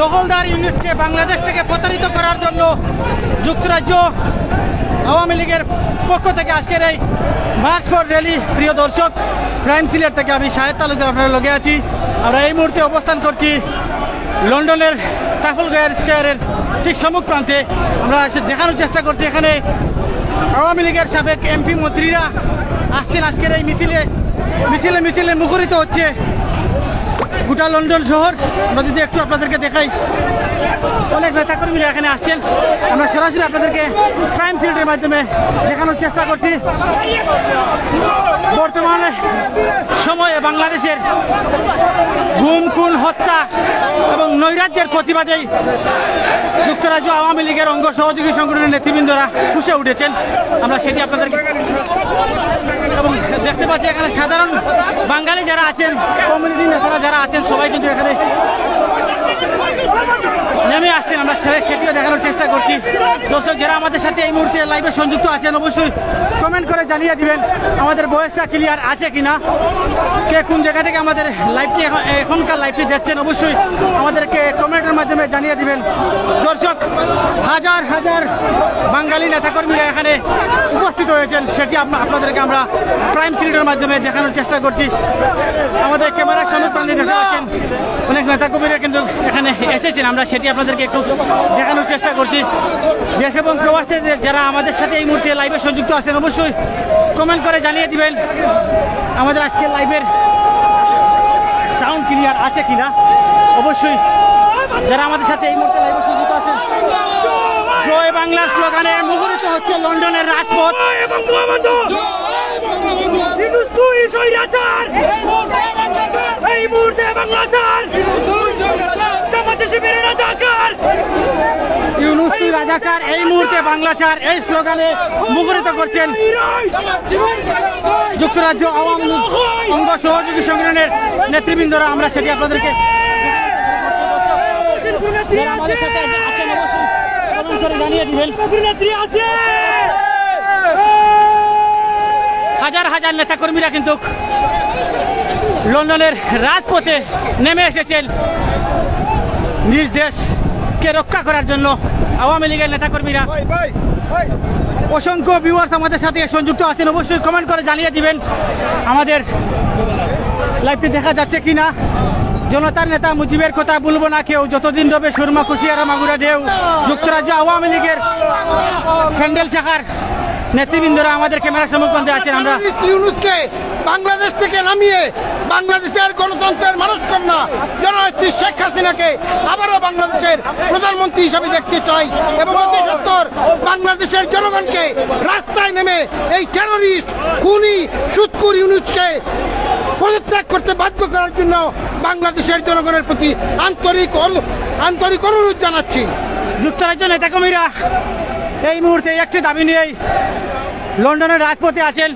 দখলদার ইউনিসকে বাংলাদেশ থেকে প্রতারিত করার জন্য যুক্তরাজ্য আওয়ামী লীগের পক্ষ থেকে আজকের এই মার্চ ফর র্যালি। প্রিয় দর্শক, ক্রাইম সিলেট থেকে আমি শাহেদ তালুকদার আপনারা লগে আছি। আমরা এই মুহূর্তে অবস্থান করছি লন্ডনের ট্রাফালগার স্কয়ারের ঠিক সম্মুখ প্রান্তে। আমরা দেখানোর চেষ্টা করছি এখানে আওয়ামী লীগের সাবেক এমপি মন্ত্রীরা আসছেন আজকের এই মিছিলে মুখরিত হচ্ছে গোটা লন্ডন শহর। আমরা যদি একটু আপনাদেরকে দেখাই, অনেক নেতাকর্মীরা এখানে আসছেন। আমরা সরাসরি আপনাদেরকে ক্রাইম সিলেটের মাধ্যমে দেখানোর চেষ্টা করছি। বর্তমানে সময়ে বাংলাদেশের গুম খুন হত্যা এবং নৈরাজ্যের প্রতিবাদেই যুক্তরাজ্য আওয়ামী লীগের অঙ্গ সহযোগী সংগঠনের নেতৃবৃন্দরা ফুঁসে উঠেছেন। আমরা সেটি আপনাদেরকে এবং দেখতে পাচ্ছি এখানে সাধারণ বাঙালি যারা আছেন, কমিউনিটি নেতারা যারা আছেন, সবাই কিন্তু এখানে নেমে আসছেন। আমরা সেটিও দেখানোর চেষ্টা করছি। দর্শক যারা আমাদের সাথে এই মুহূর্তে লাইভে সংযুক্ত আছেন, অবশ্যই কমেন্ট করে জানিয়ে দিবেন আমাদের ভয়েসটা ক্লিয়ার আছে কিনা, কে কোন জায়গা থেকে আমাদের লাইভটি এখনকার লাইভটি দেখছেন, অবশ্যই আমাদেরকে কমেন্টের মাধ্যমে জানিয়ে দিবেন। দর্শক, হাজার হাজার বাঙালি নেতাকর্মীরা এখানে উপস্থিত হয়েছেন, সেটি আপনাদেরকে আমরা ক্রাইম সিলেটের মাধ্যমে দেখানোর চেষ্টা করছি। আমাদের ক্যামেরার সামনে প্রান্তে দেখতে পাচ্ছেন অনেক নেতাকর্মীরা কিন্তু এখানে এসেছেন। আমরা সেটি আপনাদেরকে একটু দেখানোর চেষ্টা করছি। দেশ এবং প্রবাসে যারা আমাদের সাথে এই মুহূর্তে লাইভে সংযুক্ত আছেন, অবশ্যই কমেন্ট করে জানিয়ে দিবেন আমাদের আজকের লাইভের সাউন্ড ক্লিয়ার আছে কিনা। অবশ্যই যারা আমাদের সাথে এই মুহূর্তে লাইভে সংযুক্ত আছেন, জয় বাংলা স্লোগানে মুখরিত হচ্ছে লন্ডনের রাজপথ। এই মুহূর্তে রাজাকার, এই মুহূর্তে বাংলা ছাড় এই স্লোগানে মুখরিত করছেন যুক্তরাজ্য আওয়ামী লীগ অঙ্গ সহযোগী সংগঠনের নেতৃবৃন্দরা। আমরা সেটি আপনাদেরকে জানিয়ে দিবেন। হাজার হাজার নেতাকর্মীরা কিন্তু লন্ডনের রাজপথে নেমে এসেছেন নিজ দেশকে রক্ষা করার জন্য। আওয়ামী লীগের নেতাকর্মীরা, অসংখ্য ভিউয়ার্স আমাদের সাথে সংযুক্ত আছেন, অবশ্যই কমেন্ট করে জানিয়ে দিবেন আমাদের লাইভটি দেখা যাচ্ছে কিনা। জনতার নেতা মুজিবের কথা বলবো না কেউ, যতদিন রবে সুরমা কুশিয়ারা মাগুরা দেও। যুক্তরাজ্য আওয়ামী লীগের স্যান্ডেল শাখার নেতৃবৃন্দরা আমাদের ক্যামেরার সম্মুখে আছেন। আমরা ইউনূসকে বাংলাদেশ থেকে নামিয়ে বাংলাদেশের গণতন্ত্রের মানুষকন্যা জননেত্রী শেখ হাসিনাকে আবারও বাংলাদেশের প্রধানমন্ত্রী হিসাবে দেখতে চাই এবং অতি সত্বর বাংলাদেশের জনগণকে রাস্তায় নেমে এই টেররিস্ট খুনি সুৎখোর ইউনূসকে পদত্যাগ করতে বাধ্য করার জন্য বাংলাদেশের জনগণের প্রতি আন্তরিক অনুরোধ জানাচ্ছি। যুক্তরাজ্য নেতাকর্মীরা এই মুহূর্তে একটি দাবি নিয়েই লন্ডনের রাজপথে আছেন।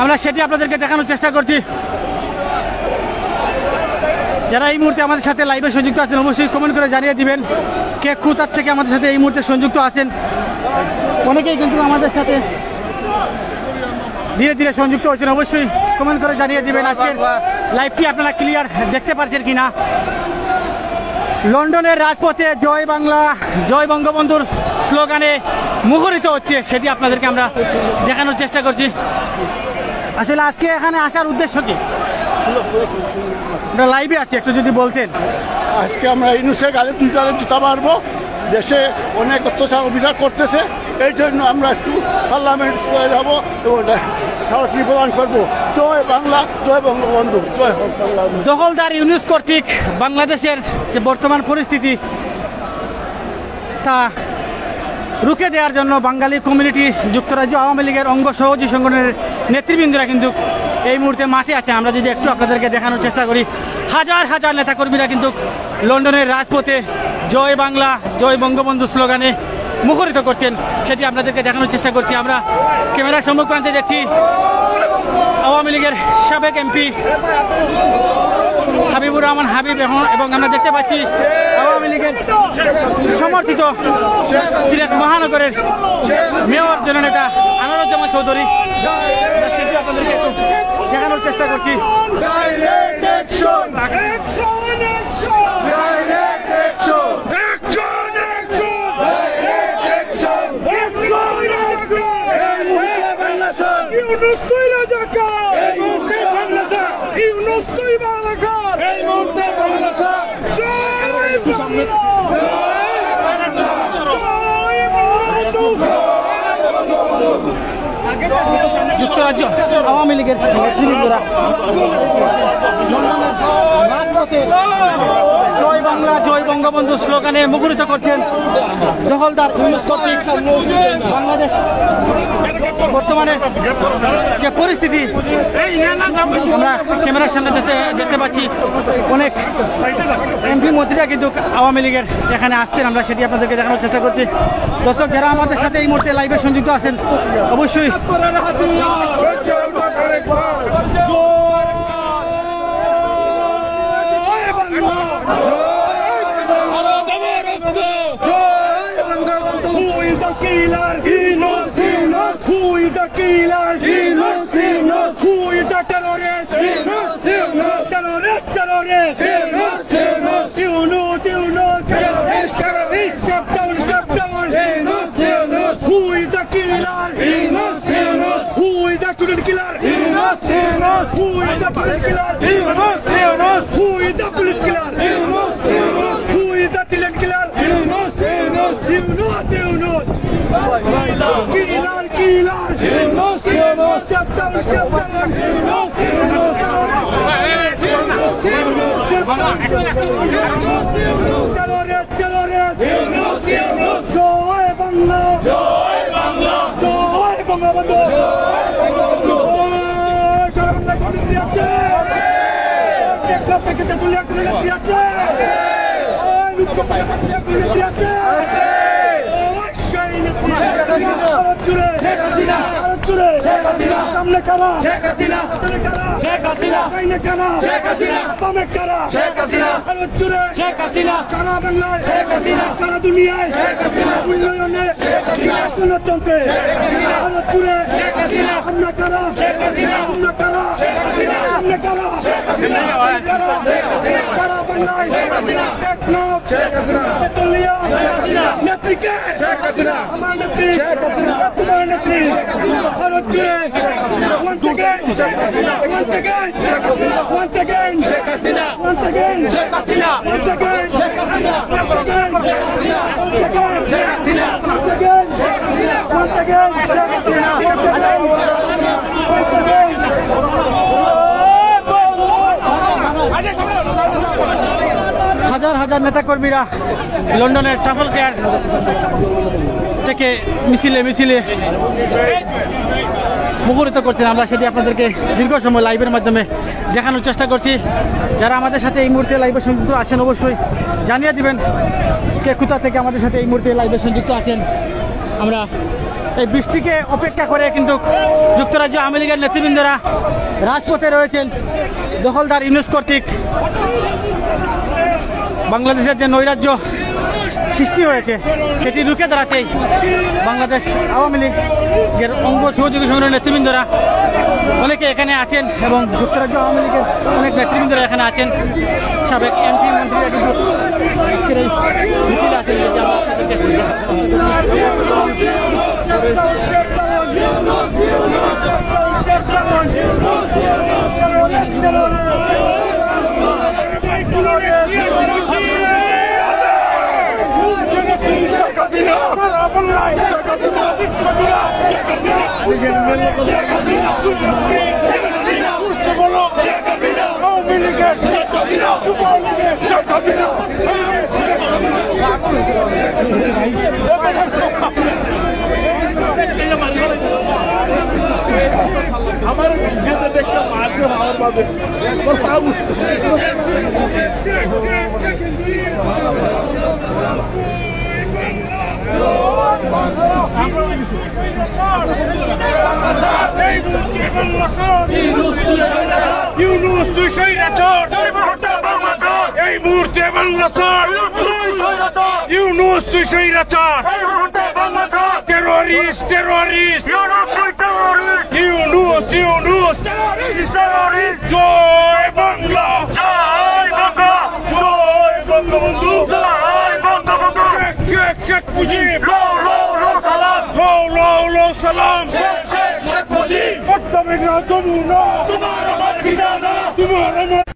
আমরা সেটি আপনাদেরকে দেখানোর চেষ্টা করছি। যারা এই মুহূর্তে আমাদের সাথে লাইভে সংযুক্ত আছেন, অবশ্যই কমেন্ট করে জানিয়ে দিবেন কে কোথার থেকে আমাদের সাথে এই মুহূর্তে সংযুক্ত আছেন। অনেকেই কিন্তু আমাদের সাথে ধীরে ধীরে সংযুক্ত হচ্ছেন, অবশ্যই কমেন্ট করে জানিয়ে দিবেন আজকের লাইভটি আপনারা ক্লিয়ার দেখতে পাচ্ছেন কিনা। লন্ডনের রাজপথে জয় বাংলা জয় বঙ্গবন্ধুর স্লোগানে মুখরিত হচ্ছে, সেটি আপনাদেরকে আমরা দেখানোর চেষ্টা করছি। আসলে আজকে এখানে আসার উদ্দেশ্য কি? আমরা লাইভে আছি, একটু যদি বলতেন। আজকে আমরা ইউনূসের গালে 2 গালে জুতা মারবো। দেশে অনেক অত্যাচার অভিযান করতেছে, এই জন্য আমরা একটু পার্লামেন্ট স্কোয়ারে যাবো এবং স্মারকলিপি প্রদান করবো। জয় বাংলা, জয় বঙ্গবন্ধু, জয় হোক বাংলা। দখলদার ইউনূস কর্তৃক বাংলাদেশের যে বর্তমান পরিস্থিতি তা রুখে দেওয়ার জন্য বাঙালি কমিউনিটি যুক্তরাজ্য আওয়ামী লীগের অঙ্গ সহযোগী সংগঠনের নেতৃবৃন্দরা কিন্তু এই মুহূর্তে মাঠে আছে। আমরা যদি একটু আপনাদেরকে দেখানোর চেষ্টা করি, হাজার হাজার নেতাকর্মীরা কিন্তু লন্ডনের রাজপথে জয় বাংলা জয় বঙ্গবন্ধু স্লোগানে মুখরিত করছেন, সেটি আপনাদেরকে দেখানোর চেষ্টা করছি। আমরা ক্যামেরার সম্মুখ প্রান্তে দেখছি আওয়ামী লীগের সাবেক এমপি হাবিবুর রহমান হাবিব এবং আমরা দেখতে পাচ্ছি আওয়ামী লীগের সমর্থিত সিলেট মহানগরের মেয়র জননেতা আনোয়ারুজ্জামান চৌধুরী। সেটি আপনাদেরকে একটু দেখানোর চেষ্টা করছি। যুক্তরাজ্য আওয়ামী লীগের নেতৃবৃন্দরা জয় বাংলা জয় বঙ্গবন্ধু স্লোগানে মুখরিত করছেন দখলদার ইউনূস কর্তৃক বাংলাদেশ বর্তমানে যে পরিস্থিতি আমরা ক্যামেরার সামনে দেখতে পাচ্ছি। অনেক এমপি মন্ত্রীরা কিন্তু আওয়ামী লীগের এখানে আসছেন, আমরা সেটি আপনাদেরকে দেখানোর চেষ্টা করছি। দর্শক যারা আমাদের সাথে এই মুহূর্তে লাইভে সংযুক্ত আছেন অবশ্যই সারা দুনিয়ায় উন্নয়নে গণতন্ত্রে আমরা কারা আমরা কারা আমরা কারা কারা বাংলায় পেট্রোলিয়াম নেত্রীকে আমার নেত্রী তোমার নেত্রী ভারত জুড়ে once again once again once again once again once again হাজার হাজার নেতাকর্মীরা লন্ডনের ট্রাফালগার থেকে মিছিলে মিছিলে মুখরিত করছেন, আমরা সেটি আপনাদেরকে দীর্ঘ সময় লাইভের মাধ্যমে দেখানোর চেষ্টা করছি। যারা আমাদের সাথে এই মুহূর্তে লাইভে সংযুক্ত আছেন অবশ্যই জানিয়ে দিবেন কে কোথা থেকে আমাদের সাথে এই মুহূর্তে লাইভে সংযুক্ত আছেন। আমরা এই বৃষ্টিকে অপেক্ষা করে কিন্তু যুক্তরাজ্য আওয়ামী লীগের নেতৃবৃন্দরা রাজপথে রয়েছেন। দখলদার ইউনূস কর্তৃক বাংলাদেশের যে নৈরাজ্য সৃষ্টি হয়েছে সেটি রুখে দাঁড়াতেই বাংলাদেশ আওয়ামী লীগের অঙ্গ সহযোগী সংগ্রহের নেতৃবৃন্দরা অনেকে এখানে আছেন এবং যুক্তরাজ্য আওয়ামী লীগের অনেক নেতৃবৃন্দরা এখানে আছেন। সাবেক এমপি মন্ত্রীরা কিন্তু আজকের এই মিছিলে আছেন। আমার দেখতে মাঝে আমার পাবে ইউনূস তুই স্বৈরাচার, এই মুহূর্তে বাংলা ছাড়। ইউনূস তুই স্বৈরাচার, টেররিস্ট টেররিস্ট। ইউনূস ইউনূস জয় বাংলা জয় বাংলা জয় বঙ্গবন্ধু জয় বঙ্গবন্ধু। শেখ শেখ মুজিব সালাম শেখ মুজিব। পদ্মা মেঘনা যমুনা তোমার আমার বিধানা তোমার আমার